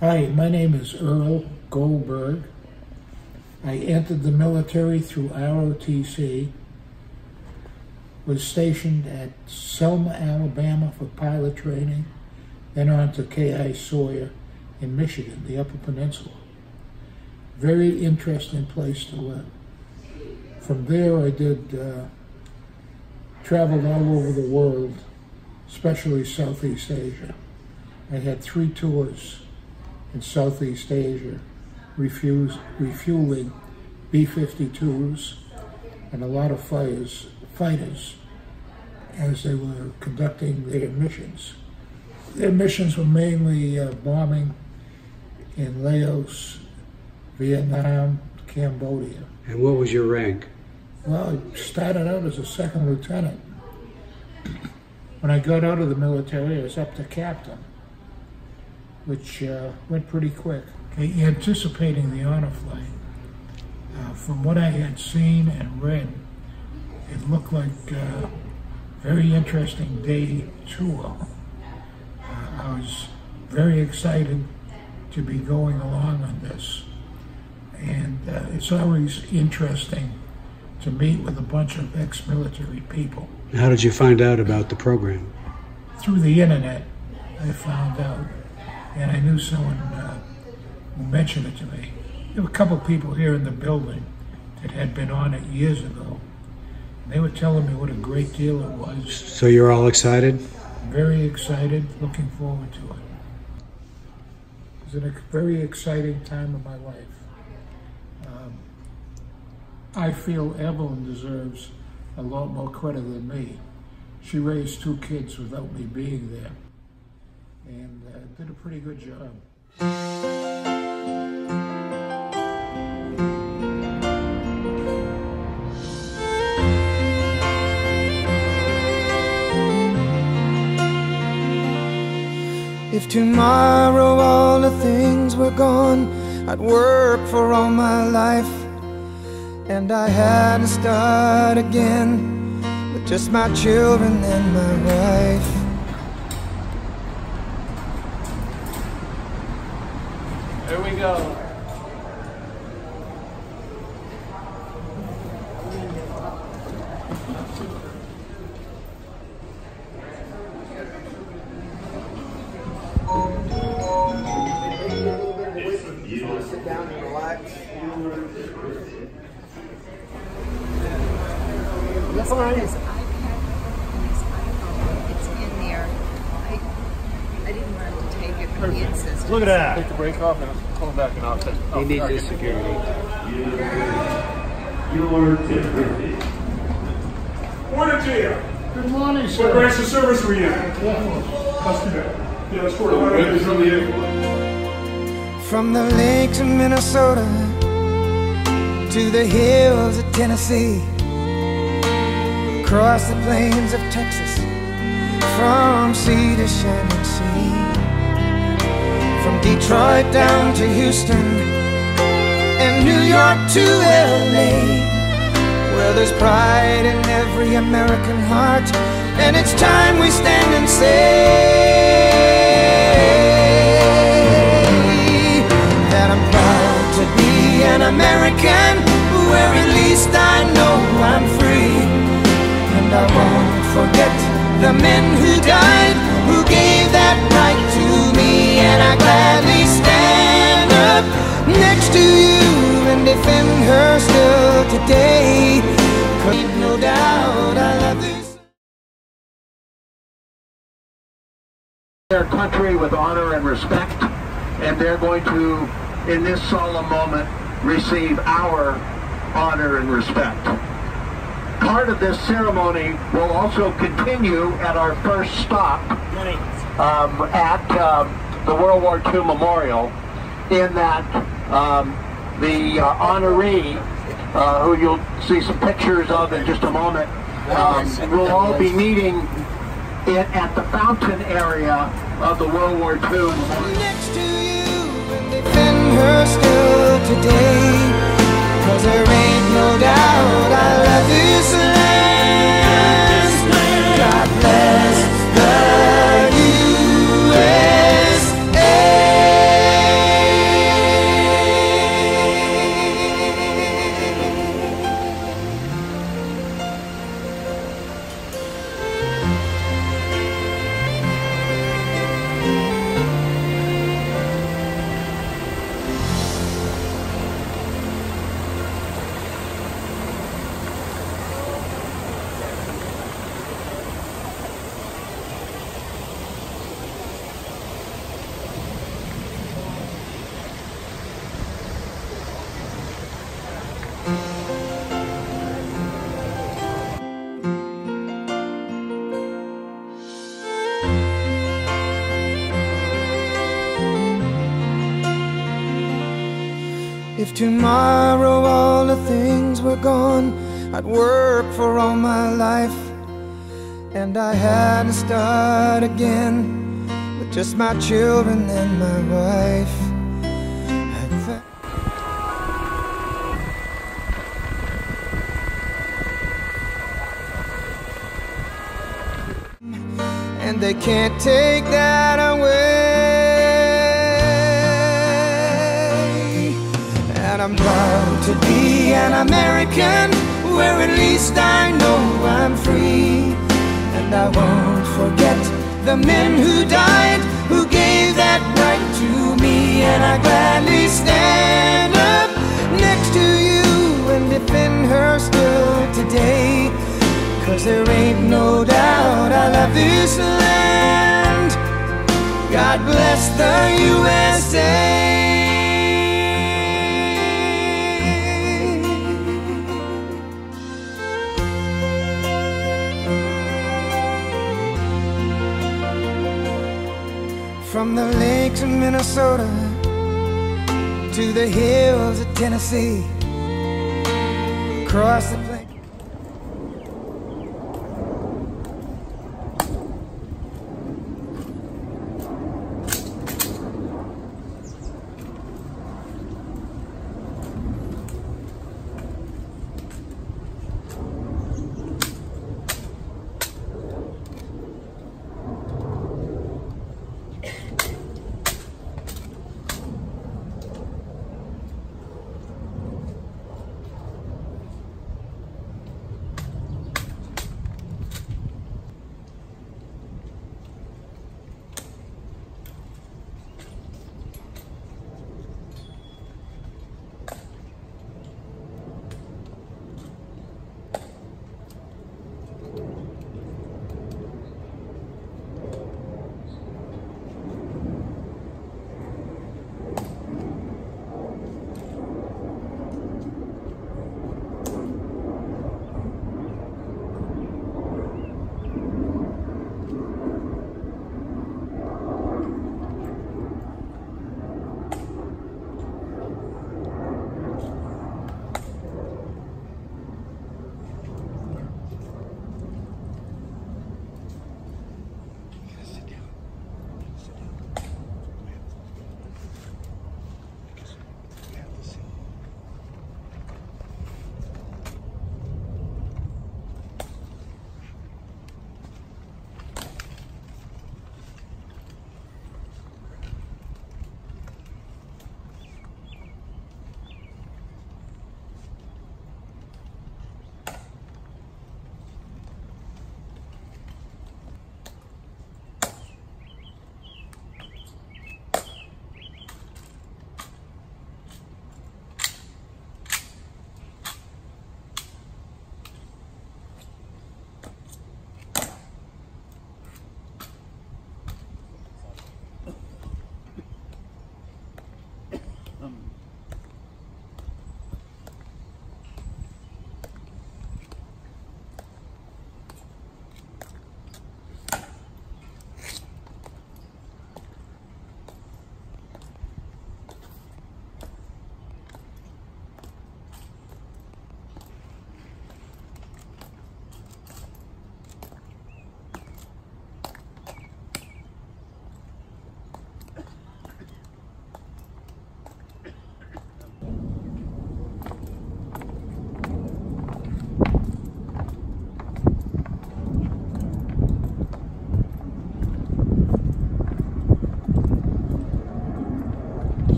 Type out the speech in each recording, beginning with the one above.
Hi, my name is Earl Goldberg. I entered the military through ROTC, was stationed at Selma, Alabama for pilot training, then on to K.I. Sawyer in Michigan, the Upper Peninsula. Very interesting place to live. From there I traveled all over the world, especially Southeast Asia. I had 3 tours in Southeast Asia, refueling B-52s and a lot of fighters as they were conducting their missions. Their missions were mainly bombing in Laos, Vietnam, Cambodia. And what was your rank? Well, I started out as a second lieutenant. When I got out of the military, I was up to captain, which went pretty quick. Anticipating the honor flight, from what I had seen and read, it looked like a very interesting day tour. I was very excited to be going along on this. And it's always interesting to meet with a bunch of ex-military people. How did you find out about the program? Through the internet, I found out. And I knew someone who mentioned it to me. There were a couple people here in the building that had been on it years ago. They were telling me what a great deal it was. So you're all excited? Very excited, looking forward to it. It was a very exciting time of my life. I feel Evelyn deserves a lot more credit than me. She raised 2 kids without me being there, and did a pretty good job. If tomorrow all the things were gone, I'd work for all my life, and I had to start again with just my children and my wife. There we go. Sit down and relax. His iPad, his iPhone, it's in there. I didn't want to take it, but he insisted. Look at that. Take the brake off and pull it back and off. You need this security. Your tip. Morning to you. Good morning, sir. What branch of service were you in? That's too bad. Yeah, that's cool. From the lakes of Minnesota to the hills of Tennessee, across the plains of Texas, from sea to shining sea, from Detroit down to Houston and New York to LA, well, there's pride in every American heart, and it's time we stand and say that I'm proud to be an American, where at least I know I'm free. And I won't forget the men who died, who gave that right to me. And I gladly stand up next to you and defend her still today. 'Cause no doubt I love this. Their country with honor and respect, and they're going to, in this solemn moment, receive our honor and respect. Part of this ceremony will also continue at our first stop at the World War II Memorial, in that the honoree, who you'll see some pictures of in just a moment, will all be meeting at the fountain area of the World War II Memorial. Next to you and defend her still today, 'cause there ain't no doubt I love this land. God bless the USA. If tomorrow all the things were gone, I'd work for all my life, and I had to start again with just my children and my wife. And they can't take that away. And I'm proud to be an American, where at least I know I'm free. And I won't forget the men who died, who gave that right to me. And I gladly stand up next to you and defend her still today. 'Cause there ain't no doubt I love this land. God bless the USA. From the lakes of Minnesota to the hills of Tennessee, across the plains.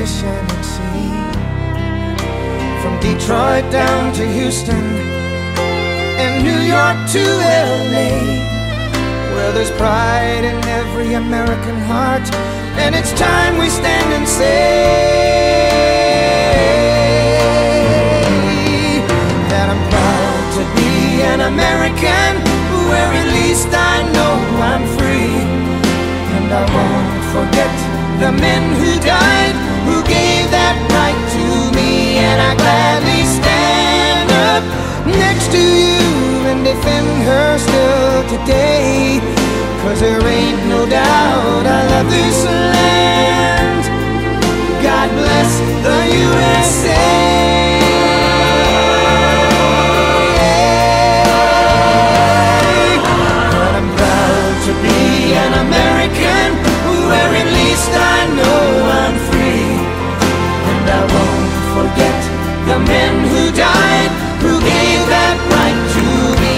the shining sea. From Detroit down to Houston and New York to LA, where there's pride in every American heart, and it's time we stand and say that I'm proud to be an American, where at least I know I'm free. And I won't forget the men who died, who gave that right to me. And I gladly stand up next to you and defend her still today, 'cause there ain't no doubt I love this land. God bless the USA. But I'm proud to be an American, where at least I know I'm free. And I won't forget the men who died, who gave that right to me.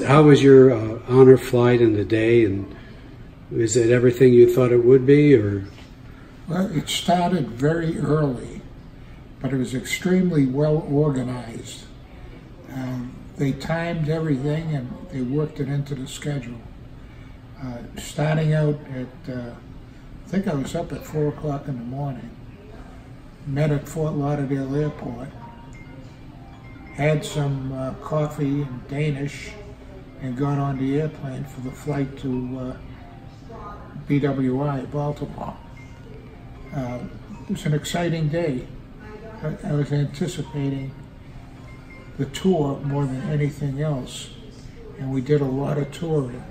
How was your honor flight and the day, and is it everything you thought it would be, or? Well, it started very early, but it was extremely well organized. They timed everything and they worked it into the schedule. Starting out at, I think I was up at 4 o'clock in the morning, met at Fort Lauderdale Airport, had some coffee and Danish, and got on the airplane for the flight to BWI, Baltimore. It was an exciting day. I was anticipating the tour more than anything else, and we did a lot of touring.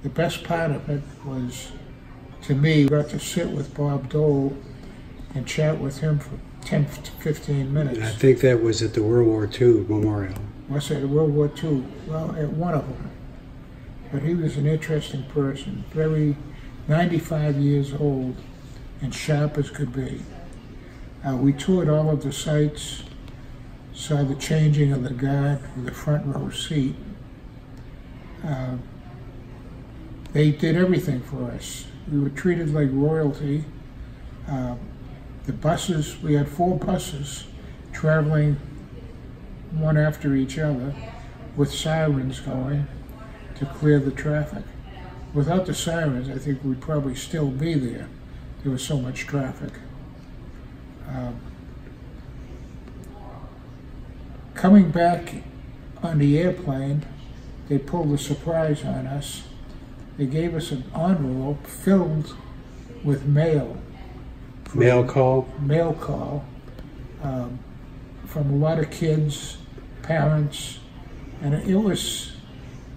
The best part of it was, to me, got to sit with Bob Dole and chat with him for 10 to 15 minutes. And I think that was at the World War II Memorial. Was it World War II? Well, at one of them. But he was an interesting person, 95 years old, and sharp as could be. We toured all of the sites, saw the changing of the guard with the front row seat. They did everything for us. We were treated like royalty. The buses, we had 4 buses traveling one after each other with sirens going to clear the traffic. Without the sirens, I think we'd probably still be there. There was so much traffic. Coming back on the airplane, they pulled a surprise on us. They gave us an envelope filled with mail. Mail call? Mail call from a lot of kids, parents, and it was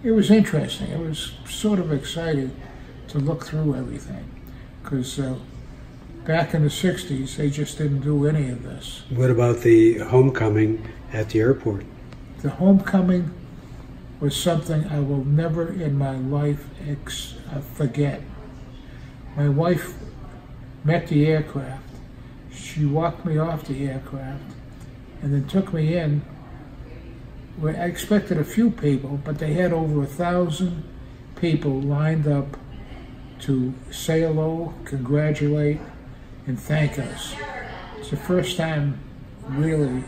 it was interesting. It was sort of exciting to look through everything, because back in the 60s, they just didn't do any of this. What about the homecoming at the airport? The homecoming was something I will never in my life forget. My wife met the aircraft. She walked me off the aircraft and then took me in. Where I expected a few people, but they had over 1,000 people lined up to say hello, congratulate, and thank us. It's the first time, really,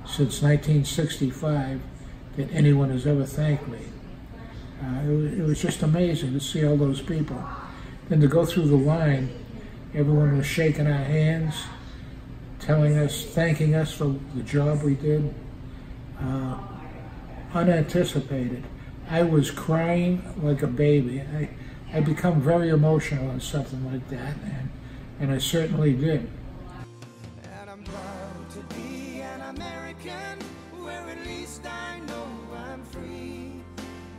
since 1965, that anyone has ever thanked me. It was just amazing to see all those people. Then to go through the line, everyone was shaking our hands, telling us, thanking us for the job we did. Unanticipated. I was crying like a baby. I become very emotional on something like that, and I certainly did. And I'm proud to be an American, where at least I know I'm free.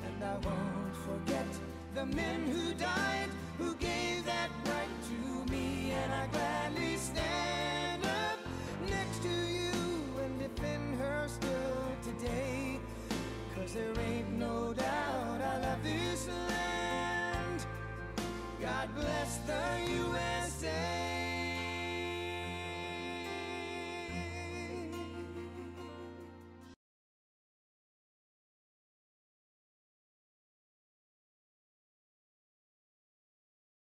And I won't forget the men who died, who gave that right to me. And I gladly stand up next to you and defend her still today. 'Cause there ain't no doubt I love this land. God bless the USA.